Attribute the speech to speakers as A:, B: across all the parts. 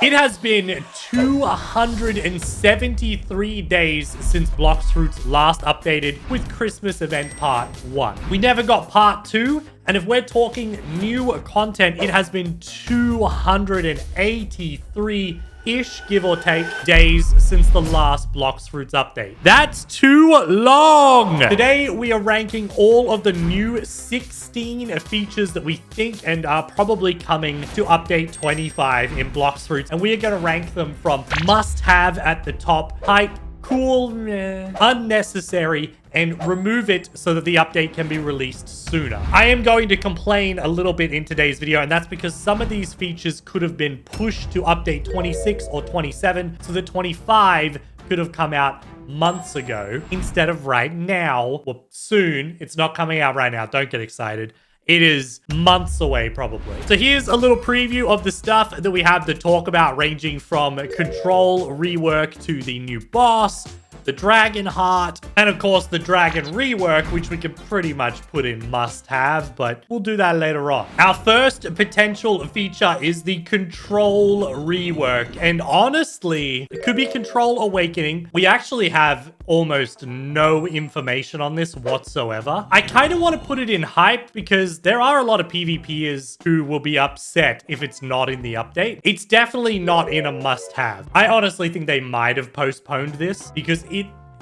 A: It has been 273 days since Blox Fruits last updated with Christmas Event Part 1. We never got Part 2, and if we're talking new content, it has been 283-ish, give or take, days since the last Blox Fruits update. That's too long! Today, we are ranking all of the new 16 features that we think and are probably coming to update 25 in Blox Fruits, and we are going to rank them from must-have at the top, hype, cool, meh, unnecessary, and remove it so that the update can be released sooner. I am going to complain a little bit in today's video, and that's because some of these features could have been pushed to update 26 or 27, so that 25 could have come out months ago instead of right now. Well, soon. It's not coming out right now. Don't get excited. It is months away, probably. So here's a little preview of the stuff that we have to talk about, ranging from control rework to the new boss, the dragon heart, and of course the dragon rework, which we can pretty much put in must-have, but we'll do that later on. Our first potential feature is the control rework, and honestly, it could be control awakening. We actually have almost no information on this whatsoever. I kind of want to put it in hype because there are a lot of PvPers who will be upset if it's not in the update. It's definitely not in a must-have. I honestly think they might have postponed this because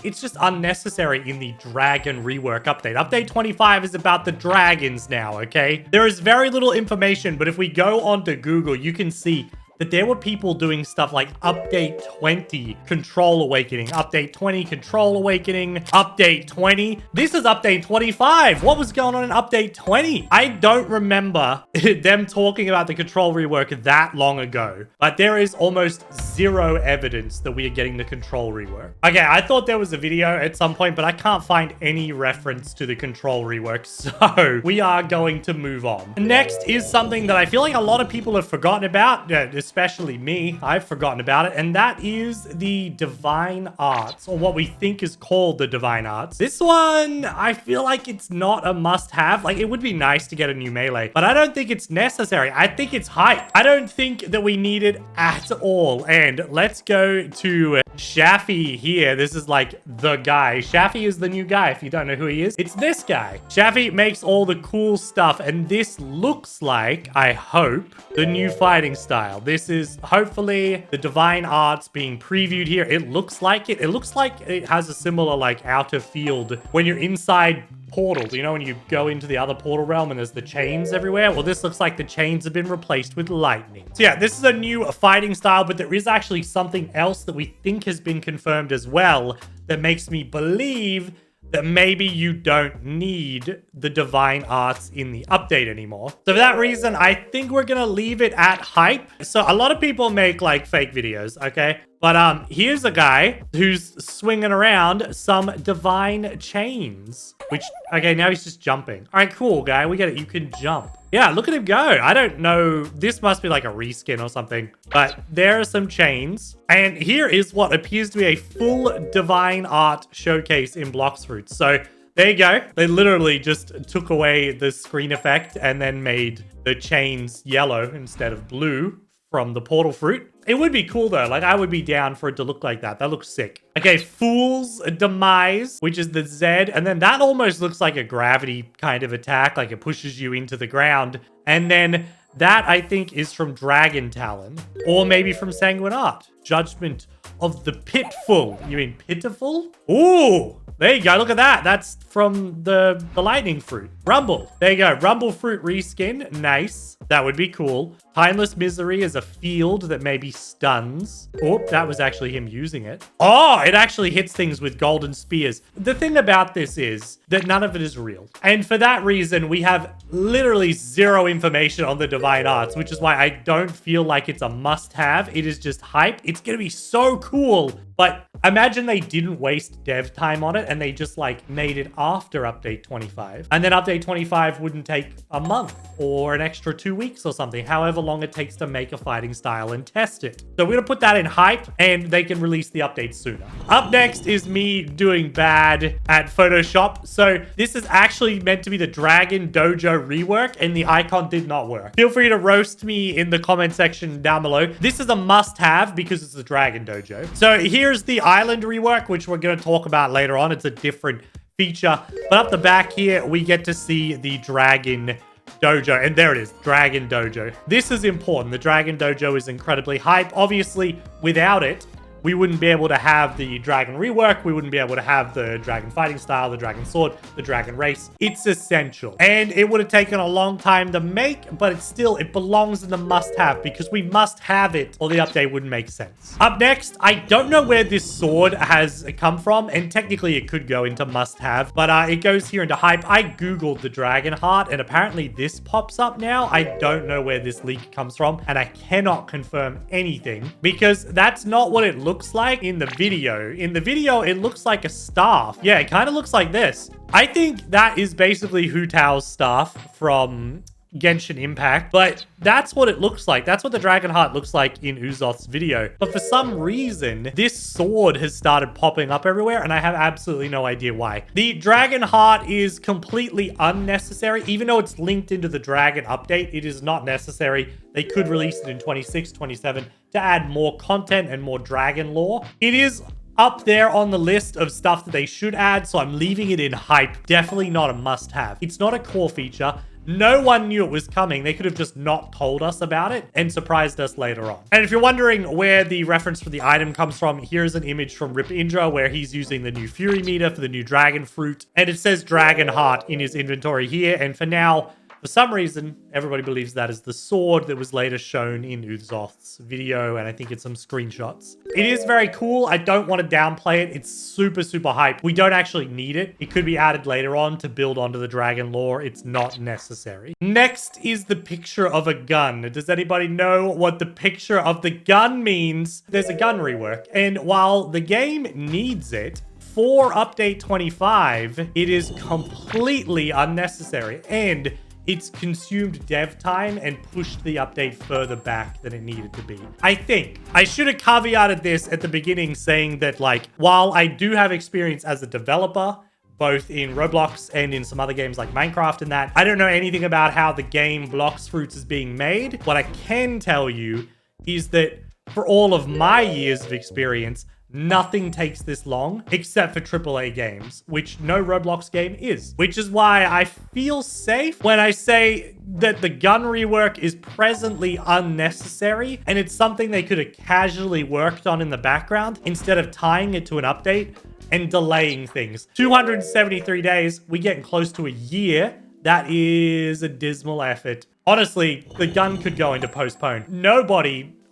A: it's just unnecessary in the dragon rework update. Update 25 is about the dragons now, okay? There is very little information, but if we go onto Google, you can see that there were people doing stuff like update 20 control awakening, update 20 control awakening, update 20. This is update 25. What was going on in update 20? I don't remember them talking about the control rework that long ago, but there is almost zero evidence that we are getting the control rework. Okay, I thought there was a video at some point, but I can't find any reference to the control rework, so we are going to move on. Next is something that I feel like a lot of people have forgotten about, especially me. I've forgotten about it, and that is the divine arts, or what we think is called the divine arts. This one, I feel like it's not a must-have. Like, it would be nice to get a new melee, but I don't think it's necessary. I think it's hype. I don't think that we need it at all. And let's go to Shaffy here. This is like the guy. Shaffy is the new guy. If you don't know who he is, it's this guy. Shaffy makes all the cool stuff, and this looks like, I hope, the new fighting style. This is hopefully the divine arts being previewed here. It looks like it. It looks like it has a similar like outer field when you're inside portals. You know, when you go into the other portal realm and there's the chains everywhere? Well, this looks like the chains have been replaced with lightning. So yeah, this is a new fighting style, but there is actually something else that we think has been confirmed as well that makes me believe that maybe you don't need the divine arts in the update anymore. So for that reason, I think we're gonna leave it at hype. So a lot of people make like fake videos, okay? But here's a guy who's swinging around some divine chains, which, okay, now he's just jumping. All right, cool, guy. We get it. You can jump. Yeah, look at him go. I don't know. This must be like a reskin or something, but there are some chains. And here is what appears to be a full divine art showcase in Blox Fruits. So there you go. They literally just took away the screen effect and then made the chains yellow instead of blue from the portal fruit. It would be cool though. Like, I would be down for it to look like that. That looks sick. Okay, Fool's Demise, which is the Z. And then that almost looks like a gravity kind of attack. Like it pushes you into the ground. And then that, I think, is from Dragon Talon. Or maybe from Sanguine Art. Judgment of the Pitful. You mean Pitiful? Ooh! There you go. Look at that. That's from the lightning fruit. Rumble. There you go. Rumble fruit reskin. Nice. That would be cool. Timeless Misery is a field that maybe stuns. Oh, that was actually him using it. Oh, it actually hits things with golden spears. The thing about this is that none of it is real. And for that reason, we have literally zero information on the divine arts, which is why I don't feel like it's a must-have. It is just hype. It's going to be so cool, but Imagine they didn't waste dev time on it and they just like made it after update 25. And then update 25 wouldn't take a month or an extra 2 weeks or something, however long it takes to make a fighting style and test it. So we're gonna put that in hype and they can release the update sooner. Up next is me doing bad at Photoshop. So this is actually meant to be the Dragon Dojo rework and the icon did not work. Feel free to roast me in the comment section down below. This is a must-have because it's the Dragon Dojo. So here's the island rework, which we're going to talk about later on. It's a different feature. But up the back here, we get to see the Dragon Dojo. And there it is, Dragon Dojo. This is important. The Dragon Dojo is incredibly hype. Obviously, without it, we wouldn't be able to have the Dragon rework. We wouldn't be able to have the Dragon fighting style, the Dragon sword, the Dragon race. It's essential. And it would have taken a long time to make, but it belongs in the must-have because we must have it or the update wouldn't make sense. Up next, I don't know where this sword has come from, and technically it could go into must-have, but it goes here into hype. I Googled the Dragon Heart, and apparently this pops up now. I don't know where this leak comes from, and I cannot confirm anything because that's not what it looks like in the video. In the video, it looks like a staff. Yeah, it kind of looks like this. I think that is basically Hu Tao's staff from Genshin Impact, but that's what it looks like. That's what the Dragon Heart looks like in Uzoth's video. But for some reason, this sword has started popping up everywhere, and I have absolutely no idea why. The Dragon Heart is completely unnecessary. Even though it's linked into the Dragon update, it is not necessary. They could release it in 26, 27 to add more content and more Dragon lore. It is up there on the list of stuff that they should add, so I'm leaving it in hype. Definitely not a must-have. It's not a core feature. No one knew it was coming. They could have just not told us about it and surprised us later on. And if you're wondering where the reference for the item comes from, here's an image from Rip Indra where he's using the new Fury meter for the new Dragon Fruit. And it says Dragon Heart in his inventory here. And for now, for some reason, everybody believes that is the sword that was later shown in Uzoth's video, and I think it's some screenshots. It is very cool. I don't want to downplay it. It's super, super hype. We don't actually need it. It could be added later on to build onto the Dragon lore. It's not necessary. Next is the picture of a gun. Does anybody know what the picture of the gun means? There's a gun rework, and while the game needs it, for update 25, it is completely unnecessary, and it's consumed dev time and pushed the update further back than it needed to be. I think I should have caveated this at the beginning saying that, like, while I do have experience as a developer, both in Roblox and in some other games like Minecraft and that, I don't know anything about how the game Blox Fruits is being made. What I can tell you is that for all of my years of experience, nothing takes this long except for AAA games, which no Roblox game is. Which is why I feel safe when I say that the gun rework is presently unnecessary, and it's something they could have casually worked on in the background instead of tying it to an update and delaying things. 273 days, we're getting close to a year. That is a dismal effort. Honestly, the gun could go into postpone.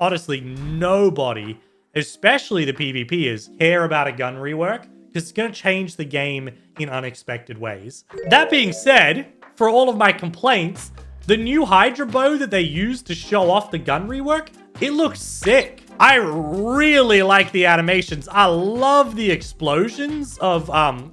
A: Honestly, nobody, especially the PvPers, care about a gun rework because it's going to change the game in unexpected ways. That being said, for all of my complaints, the new Hydra bow that they used to show off the gun rework, it looks sick. I really like the animations. I love the explosions of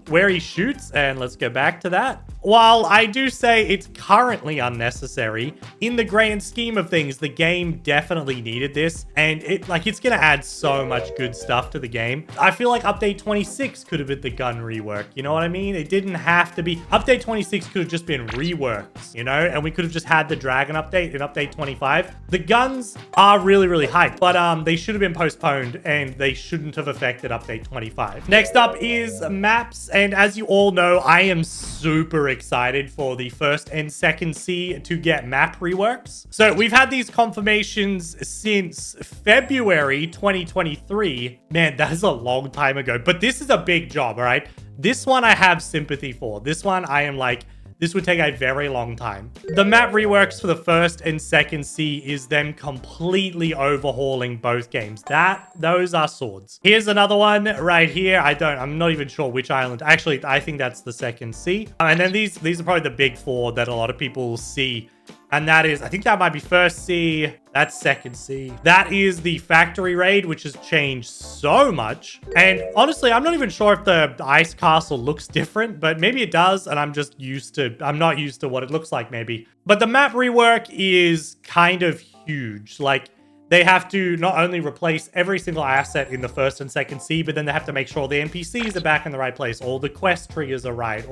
A: where he shoots, and let's go back to that. While I do say it's currently unnecessary, in the grand scheme of things, the game definitely needed this, and it's gonna add so much good stuff to the game. I feel like update 26 could have been the gun rework, you know what I mean? It didn't have to be. Update 26 could have just been reworks, you know, and we could have just had the Dragon update in update 25. The guns are really, really hyped, but they should have been postponed, and they shouldn't have affected update 25. Next up is maps, and as you all know, I am super excited for the first and second C to get map reworks. So we've had these confirmations since February 2023. Man, that is a long time ago, but this is a big job, all right? This one I have sympathy for. This one I am like, this would take a very long time. The map reworks for the first and second C is them completely overhauling both games. Those are swords. Here's another one right here. I'm not even sure which island. Actually, I think that's the second C. And then these are probably the big four that a lot of people see. And that is, I think that might be first C, That's second C. That is the factory raid, which has changed so much. And honestly, I'm not even sure if the ice castle looks different, but maybe it does. And I'm not used to what it looks like maybe. But the map rework is kind of huge. Like, they have to not only replace every single asset in the first and second sea, but then they have to make sure the NPCs are back in the right place. All the quest triggers are right.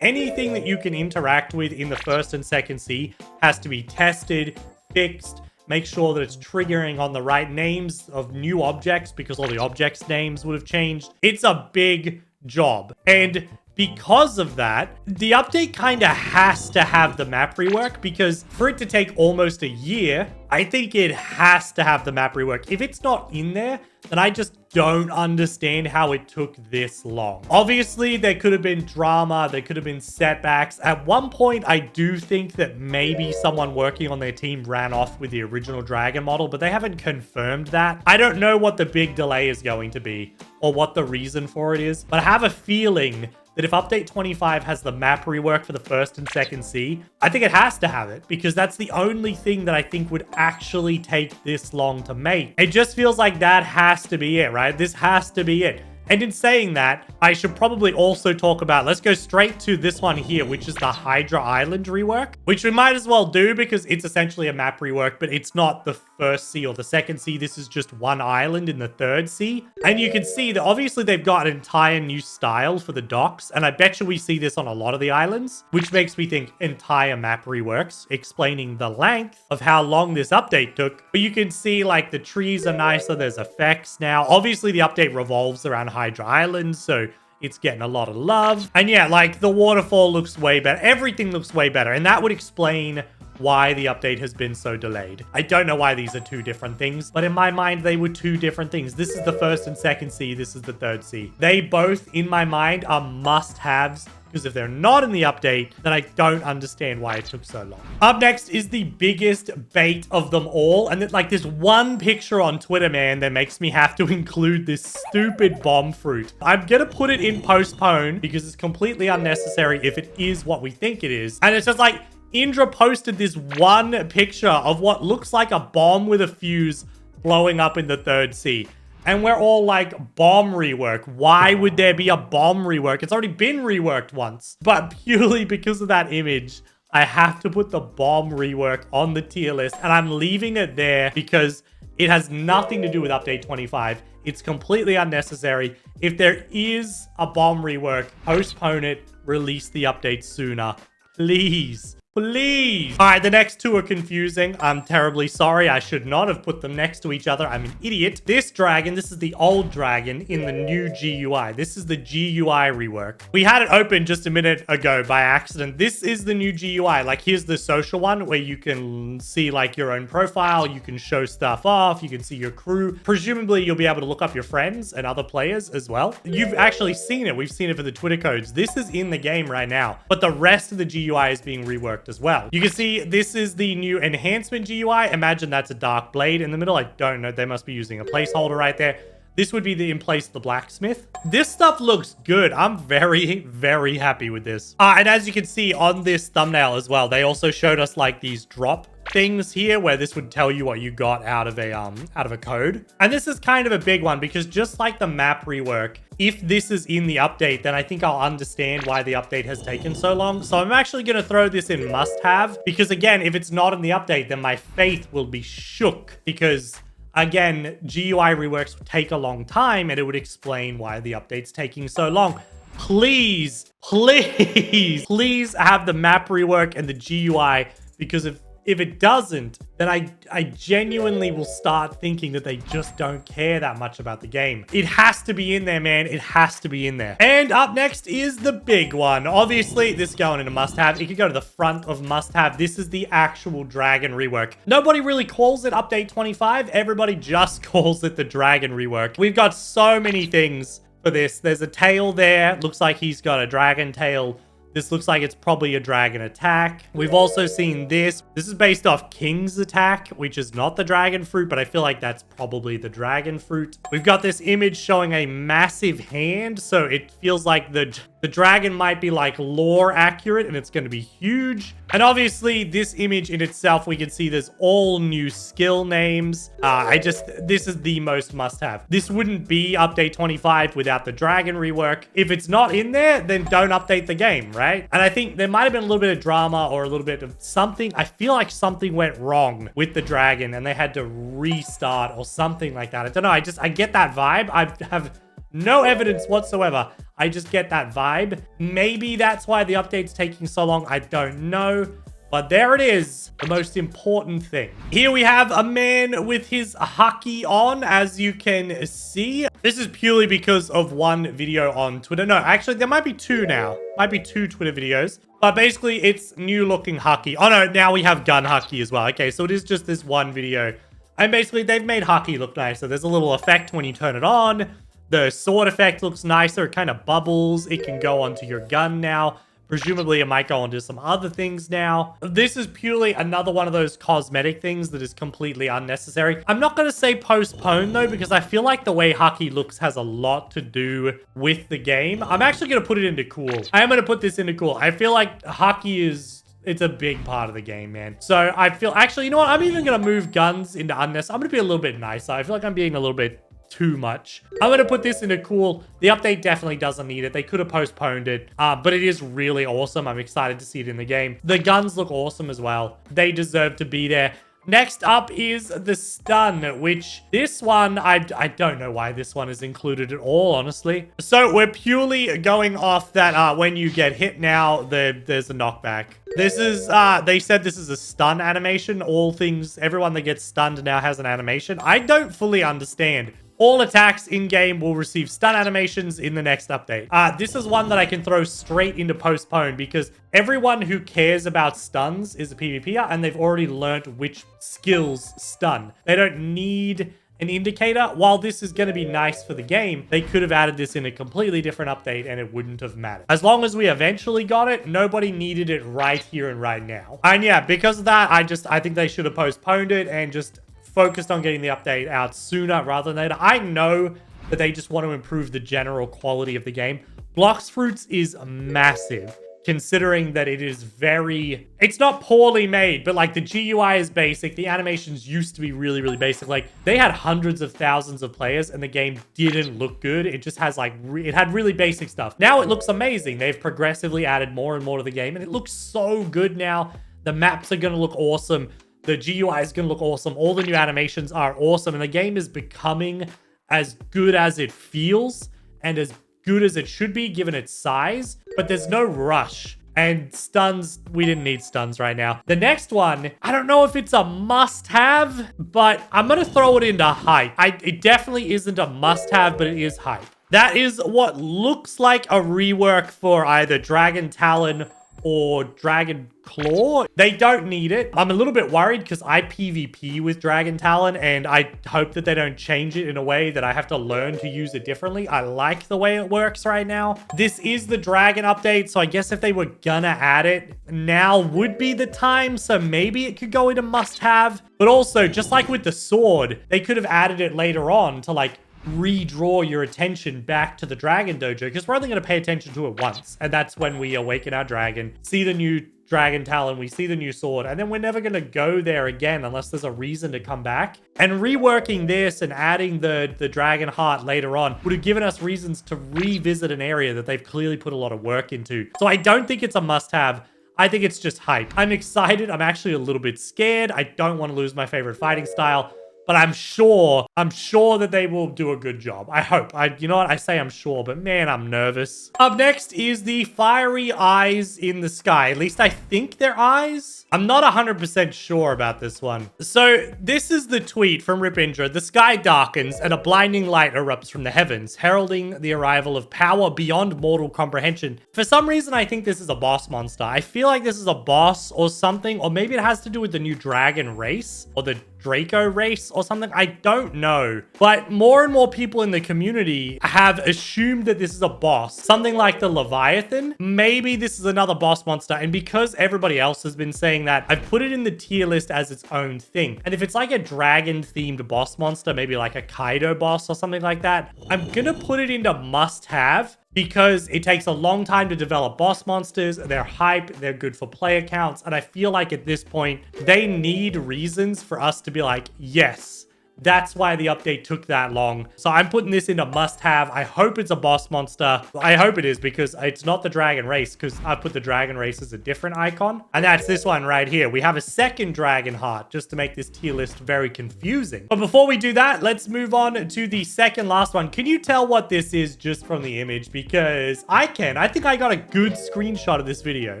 A: Anything that you can interact with in the first and second sea has to be tested, fixed, make sure that it's triggering on the right names of new objects because all the objects' names would have changed. It's a big job. And because of that, the update kind of has to have the map rework, because for it to take almost a year, I think it has to have the map rework. If it's not in there, then I just don't understand how it took this long. Obviously, there could have been drama, there could have been setbacks. At one point, I do think that maybe someone working on their team ran off with the original Dragon model, but they haven't confirmed that. I don't know what the big delay is going to be or what the reason for it is, but I have a feeling that if update 25 has the map rework for the first and second sea, I think it has to have it, because that's the only thing that I think would actually take this long to make. It just feels like that has to be it, right? This has to be it. And in saying that, I should probably also talk about, let's go straight to this one here, which is the Hydra Island rework, which we might as well do because it's essentially a map rework, but it's not the first sea or the second sea. This is just one island in the third sea. And you can see that obviously they've got an entire new style for the docks. And I bet you we see this on a lot of the islands, which makes me think entire map reworks, explaining the length of how long this update took. But you can see like the trees are nicer. There's effects now. Obviously the update revolves around Hydra Island, so it's getting a lot of love. And yeah, like the waterfall looks way better. Everything looks way better. And that would explain why the update has been so delayed. I don't know why these are two different things, but in my mind, they were two different things. This is the first and second sea. This is the third sea. They both, in my mind, are must-haves, because if they're not in the update, then I don't understand why it took so long. Up next is the biggest bait of them all. And like this one picture on Twitter, man, that makes me have to include this stupid bomb fruit. I'm gonna put it in postpone because it's completely unnecessary if it is what we think it is. And it's just like, Indra posted this one picture of what looks like a bomb with a fuse blowing up in the third sea. And we're all like, bomb rework. Why would there be a bomb rework? It's already been reworked once. But purely because of that image, I have to put the bomb rework on the tier list. And I'm leaving it there because it has nothing to do with update 25. It's completely unnecessary. If there is a bomb rework, postpone it, release the update sooner. Please. Please. All right, the next two are confusing. I'm terribly sorry. I should not have put them next to each other. I'm an idiot. This dragon, this is the old dragon in the new GUI. This is the GUI rework. We had it open just a minute ago by accident. This is the new GUI. Like, here's the social one where you can see like your own profile. You can show stuff off. You can see your crew. Presumably, you'll be able to look up your friends and other players as well. You've actually seen it. We've seen it for the Twitter codes. This is in the game right now, but the rest of the GUI is being reworked as well. You can see this is the new enhancement GUI. Imagine that's a dark blade in the middle. I don't know. They must be using a placeholder right there. This would be in place of the blacksmith. This stuff looks good. I'm very, very happy with this. And as you can see on this thumbnail as well, they also showed us like these drop things here where this would tell you what you got out of a code. And this is kind of a big one because just like the map rework, if this is in the update, then I think I'll understand why the update has taken so long. So I'm actually going to throw this in must-have because again, if it's not in the update, then my faith will be shook because again, GUI reworks take a long time and it would explain why the update's taking so long. Please, please, please have the map rework and the GUI because if it doesn't, then I genuinely will start thinking that they just don't care that much about the game. It has to be in there, man. It has to be in there. And up next is the big one. Obviously, this is going into must-have. It could go to the front of must-have. This is the actual Dragon rework. Nobody really calls it Update 25. Everybody just calls it the Dragon rework. We've got so many things for this. There's a tail there. Looks like he's got a dragon tail. This looks like it's probably a dragon attack. We've also seen this. This is based off King's attack, which is not the dragon fruit, but I feel like that's probably the dragon fruit. We've got this image showing a massive hand. So it feels like the The dragon might be like lore accurate and it's going to be huge. And obviously this image in itself, we can see there's all new skill names. This is the most must have. This wouldn't be update 25 without the dragon rework. If it's not in there, then don't update the game, right? And I think there might have been a little bit of drama or a little bit of something. I feel like something went wrong with the dragon and they had to restart or something like that. I don't know. I get that vibe. I have no evidence whatsoever. I just get that vibe. Maybe that's why the update's taking so long. I don't know. But there it is, the most important thing. Here we have a man with his haki on, as you can see. This is purely because of one video on Twitter. No, actually, there might be two now. Might be two Twitter videos. But basically, it's new looking haki. Oh no, now we have gun haki as well. Okay, so it is just this one video. And basically, they've made haki look nicer. There's a little effect when you turn it on. The sword effect looks nicer. It kind of bubbles. It can go onto your gun now. Presumably, it might go onto some other things now. This is purely another one of those cosmetic things that is completely unnecessary. I'm not going to say postpone, though, because I feel like the way haki looks has a lot to do with the game. I'm actually going to put it into cool. I am going to put this into cool. I feel like haki it's a big part of the game, man. So I feel, actually, you know what? I'm even going to move guns into unnecessary. I'm going to be a little bit nicer. I feel like I'm being a little bit too much. I'm going to put this into cool. The update definitely doesn't need it. They could have postponed it, but it is really awesome. I'm excited to see it in the game. The guns look awesome as well. They deserve to be there. Next up is the stun, which this one, I don't know why this one is included at all, honestly. So we're purely going off that when you get hit now, there's a knockback. This is, they said this is a stun animation. Everyone that gets stunned now has an animation. I don't fully understand. All attacks in-game will receive stun animations in the next update. This is one that I can throw straight into postpone because everyone who cares about stuns is a PvPer and they've already learnt which skills stun. They don't need an indicator. While this is going to be nice for the game, they could have added this in a completely different update and it wouldn't have mattered. As long as we eventually got it, nobody needed it right here and right now. And yeah, because of that, I think they should have postponed it and just focused on getting the update out sooner rather than later. I know that they just want to improve the general quality of the game. Blox Fruits is massive, considering that it's not poorly made, but like the GUI is basic. The animations used to be really, really basic. Like they had hundreds of thousands of players and the game didn't look good. It just has like, it had really basic stuff. Now it looks amazing. They've progressively added more and more to the game and it looks so good now. The maps are going to look awesome. The GUI is going to look awesome. All the new animations are awesome. And the game is becoming as good as it feels and as good as it should be given its size. But there's no rush. And stuns, we didn't need stuns right now. The next one, I don't know if it's a must-have, but I'm going to throw it into hype. It definitely isn't a must-have, but it is hype. That is what looks like a rework for either Dragon Talon or Dragon Claw. They don't need it. I'm a little bit worried because I PvP with Dragon Talon and I hope that they don't change it in a way that I have to learn to use it differently. I like the way it works right now. This is the Dragon update, so I guess if they were gonna add it, now would be the time, so maybe it could go into must-have. But also, just like with the sword, they could have added it later on to like redraw your attention back to the Dragon Dojo, because we're only going to pay attention to it once, and that's when we awaken our dragon, see the new Dragon Talon, we see the new sword, and then we're never going to go there again unless there's a reason to come back. And reworking this and adding the Dragon Heart later on would have given us reasons to revisit an area that they've clearly put a lot of work into. So I don't think it's a must-have. I think it's just hype. I'm excited. I'm actually a little bit scared. I don't want to lose my favorite fighting style. But I'm sure that they will do a good job. I hope. You know what? I say I'm sure, but man, I'm nervous. Up next is the fiery eyes in the sky. At least I think they're eyes. I'm not 100% sure about this one. So this is the tweet from Ripindra. The sky darkens and a blinding light erupts from the heavens, heralding the arrival of power beyond mortal comprehension. For some reason, I think this is a boss monster. I feel like this is a boss or something, or maybe it has to do with the new dragon race or the Draco race or something. I don't know. But more and more people in the community have assumed that this is a boss. Something like the Leviathan. Maybe this is another boss monster. And because everybody else has been saying that, I've put it in the tier list as its own thing. And if it's like a dragon-themed boss monster, maybe like a Kaido boss or something like that, I'm gonna put it into must-have because it takes a long time to develop boss monsters. They're hype, they're good for player counts, and I feel like at this point, they need reasons for us to be like, yes, that's why the update took that long. So I'm putting this into must-have. I hope it's a boss monster. I hope it is, because it's not the dragon race, because I put the dragon race as a different icon. And that's this one right here. We have a second dragon heart, just to make this tier list very confusing. But before we do that, let's move on to the second last one. Can you tell what this is just from the image? Because I can. I think I got a good screenshot of this video.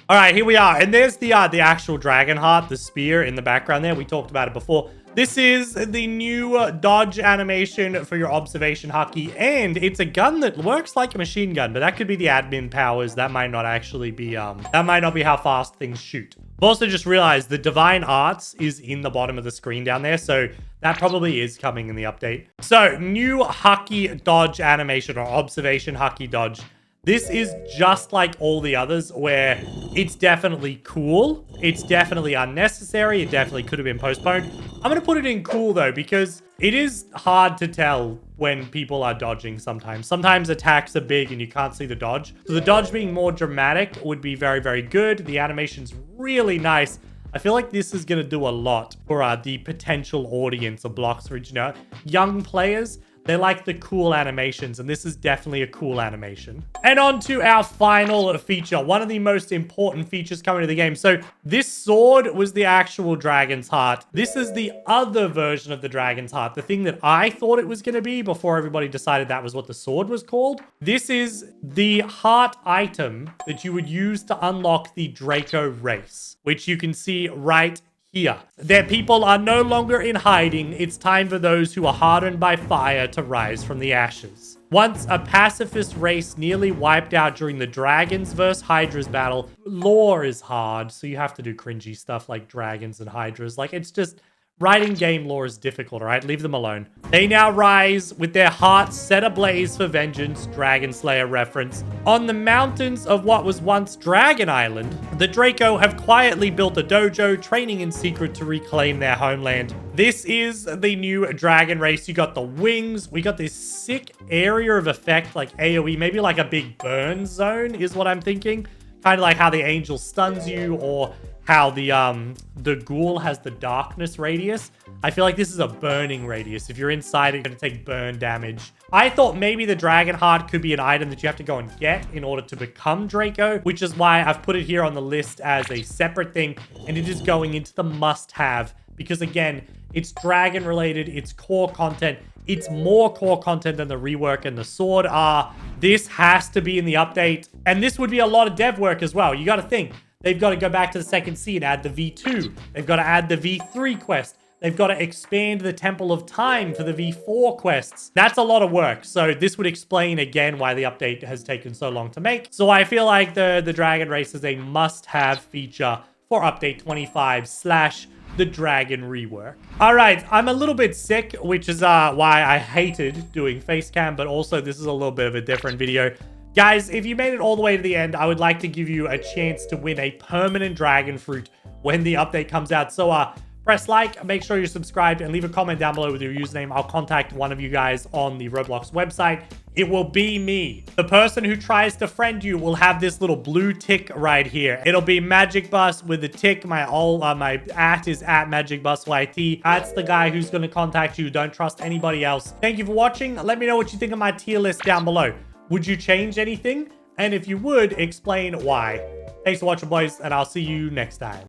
A: All right, here we are. And there's the actual dragon heart, the spear in the background there. We talked about it before. This is the new dodge animation for your observation hockey, and it's a gun that works like a machine gun, but that could be the admin powers. That might not actually be, that might not be how fast things shoot. I've also just realized the Divine Arts is in the bottom of the screen down there, so that probably is coming in the update. So, new hockey dodge animation, or observation hockey dodge. This is just like all the others, where it's definitely cool. It's definitely unnecessary. It definitely could have been postponed. I'm going to put it in cool, though, because it is hard to tell when people are dodging sometimes. Sometimes attacks are big and you can't see the dodge. So the dodge being more dramatic would be very, very good. The animation's really nice. I feel like this is going to do a lot for the potential audience of Blox Ridge. You know, young players, they like the cool animations, and this is definitely a cool animation. And on to our final feature, one of the most important features coming to the game. So this sword was the actual dragon's heart. This is the other version of the dragon's heart, the thing that I thought it was going to be before everybody decided that was what the sword was called. This is the heart item that you would use to unlock the Draco race, which you can see right here. Their people are no longer in hiding. It's time for those who are hardened by fire to rise from the ashes. Once a pacifist race nearly wiped out during the Dragons vs. Hydras battle, lore is hard, so you have to do cringy stuff like dragons and hydras. Like, it's just... writing game lore is difficult, all right? Leave them alone. They now rise with their hearts set ablaze for vengeance, Dragon Slayer reference. On the mountains of what was once Dragon Island, the Draco have quietly built a dojo, training in secret to reclaim their homeland. This is the new dragon race. You got the wings. We got this sick area of effect, like AoE, maybe like a big burn zone is what I'm thinking. Kind of like how the angel stuns you, or how the ghoul has the darkness radius. I feel like this is a burning radius. If you're inside, you're going to take burn damage. I thought maybe the dragon heart could be an item that you have to go and get in order to become Draco, which is why I've put it here on the list as a separate thing, and it is going into the must-have, because again, it's dragon related, it's core content. It's more core content than the rework and the sword are. This has to be in the update, and this would be a lot of dev work as well. You got to think, they've got to go back to the second sea and add the V2. They've got to add the V3 quest. They've got to expand the Temple of Time for the V4 quests. That's a lot of work. So this would explain again why the update has taken so long to make. So I feel like the Dragon Race is a must-have feature for update 25 / the Dragon Rework. All right, I'm a little bit sick, which is why I hated doing face cam, but also this is a little bit of a different video. Guys, if you made it all the way to the end, I would like to give you a chance to win a permanent dragon fruit when the update comes out. So press like, make sure you're subscribed, and leave a comment down below with your username. I'll contact one of you guys on the Roblox website. It will be me. The person who tries to friend you will have this little blue tick right here. It'll be Magicbus with the tick. My @ is @MagicbusYT. That's the guy who's going to contact you. Don't trust anybody else. Thank you for watching. Let me know what you think of my tier list down below. Would you change anything? And if you would, explain why. Thanks for watching, boys, and I'll see you next time.